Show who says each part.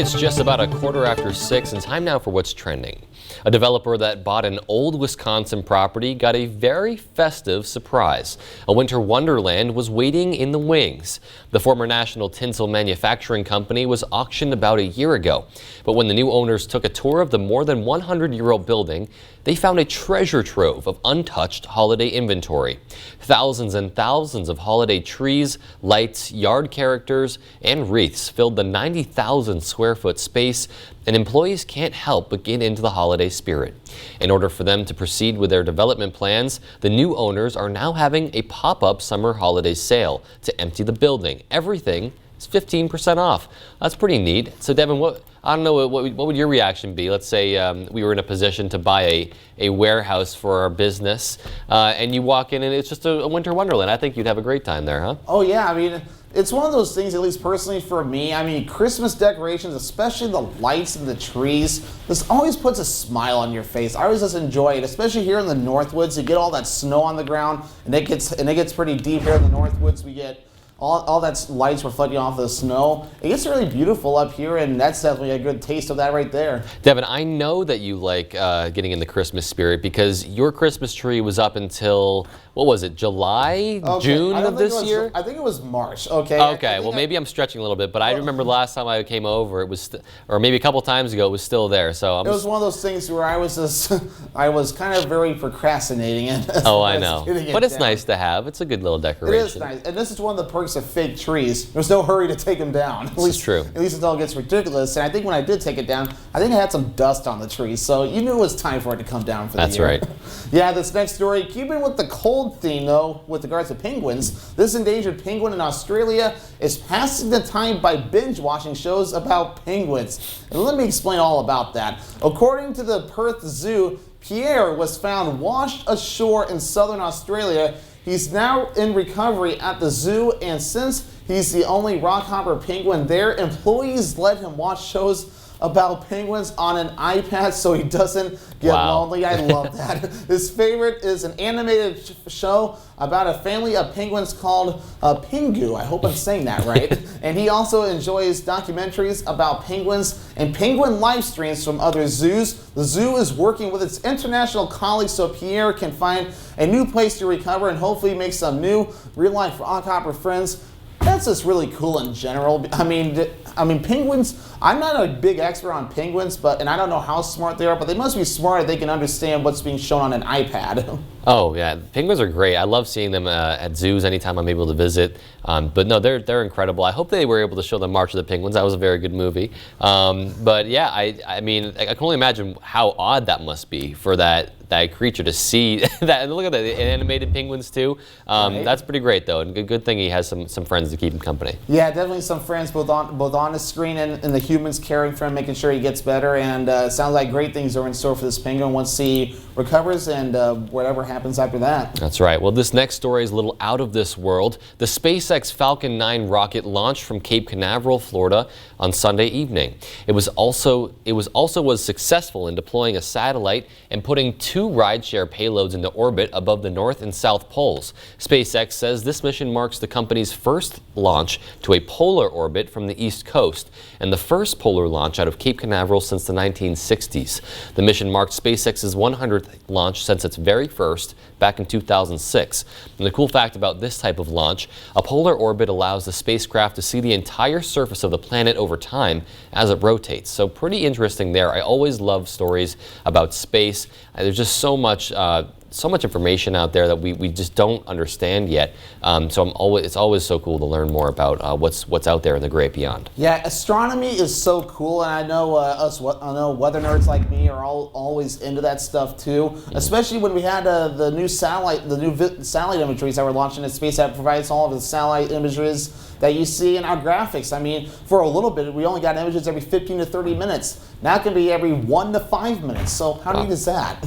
Speaker 1: It's just about 6:15 and time now for what's trending. A developer that bought an old Wisconsin property got a very festive surprise. A winter wonderland was waiting in the wings. The former National Tinsel Manufacturing Company was auctioned about a year ago. But when the new owners took a tour of the more than 100-year-old building, they found a treasure trove of untouched holiday inventory. Thousands and thousands of holiday trees, lights, yard characters, and wreaths filled the 90,000 square foot space, and employees can't help but get into the holiday spirit. In order for them to proceed with their development plans, the new owners are now having a pop-up summer holiday sale to empty the building. Everything is 15% off. That's pretty neat. So Devin, I don't know, what would your reaction be? Let's say we were in a position to buy a warehouse for our business, and you walk in and it's just a winter wonderland. I think you'd have a great time there, huh?
Speaker 2: Oh yeah, I mean, it's one of those things, at least personally for me, I mean, Christmas decorations, especially the lights and the trees, this always puts a smile on your face. I always just enjoy it, especially here in the Northwoods. You get all that snow on the ground, and it gets pretty deep here in the Northwoods. We get all that lights reflecting off of the snow. It gets really beautiful up here, and that's definitely a good taste of that right there.
Speaker 1: Devin, I know that you like getting in the Christmas spirit because your Christmas tree was up until, what was it, July, June of this year?
Speaker 2: I think it was March, okay.
Speaker 1: Okay, well maybe I'm stretching a little bit, but I remember the last time I came over, it was, or maybe a couple times ago, it was still there. So
Speaker 2: it was one of those things where I was kind of very procrastinating.
Speaker 1: Oh, I know. But it's nice to have. It's a good little decoration.
Speaker 2: It is nice, and this is one of the perks of fake trees. There's no hurry to take them down.
Speaker 1: This is true.
Speaker 2: At least until it gets ridiculous. And I think when I did take it down, I think I had some dust on the tree, so you knew it was time for it to come down for the year.
Speaker 1: That's right.
Speaker 2: Yeah, this next story, keeping with the cold theme though, with regards to penguins, this endangered penguin in Australia is passing the time by binge watching shows about penguins. And let me explain all about that. According to the Perth Zoo, Pierre was found washed ashore in southern Australia. He's now in recovery at the zoo, and since he's the only rockhopper penguin there, employees let him watch shows about penguins on an iPad so he doesn't get lonely. I love that. His favorite is an animated show about a family of penguins called Pingu. I hope I'm saying that right. And he also enjoys documentaries about penguins and penguin live streams from other zoos. The zoo is working with its international colleagues so Pierre can find a new place to recover and hopefully make some new real-life rockhopper friends. That's just really cool in general. I mean, penguins, I'm not a big expert on penguins, and I don't know how smart they are, but they must be smart if they can understand what's being shown on an iPad.
Speaker 1: Oh yeah, penguins are great. I love seeing them at zoos anytime I'm able to visit. But no, they're incredible. I hope they were able to show the March of the Penguins. That was a very good movie. But yeah, I mean, I can only imagine how odd that must be for that creature to see that. And look at that, the animated penguins too. Right. That's pretty great though, and good thing he has some friends to keep him company.
Speaker 2: Yeah, definitely some friends both on the screen and the humans caring for him, making sure he gets better. And it sounds like great things are in store for this penguin once he recovers and whatever happens after that.
Speaker 1: That's right. Well, this next story is a little out of this world. The SpaceX Falcon 9 rocket launched from Cape Canaveral, Florida on Sunday evening. It was also successful in deploying a satellite and putting two rideshare payloads into orbit above the North and South Poles. SpaceX says this mission marks the company's first launch to a polar orbit from the East Coast and the first polar launch out of Cape Canaveral since the 1960s. The mission marked SpaceX's 100th launch since its very first back in 2006. And the cool fact about this type of launch, a polar orbit allows the spacecraft to see the entire surface of the planet over time as it rotates. So pretty interesting there. I always love stories about space. There's just so much information out there that we just don't understand yet. So it's always so cool to learn more about what's out there in the great beyond.
Speaker 2: Yeah, astronomy is so cool, and I know I know weather nerds like me are always into that stuff too. Especially when we had the new satellite imageries that were launching in space that provides all of the satellite images that you see in our graphics. I mean, for a little bit, we only got images every 15 to 30 minutes. Now it can be every 1 to 5 minutes. So how neat is that?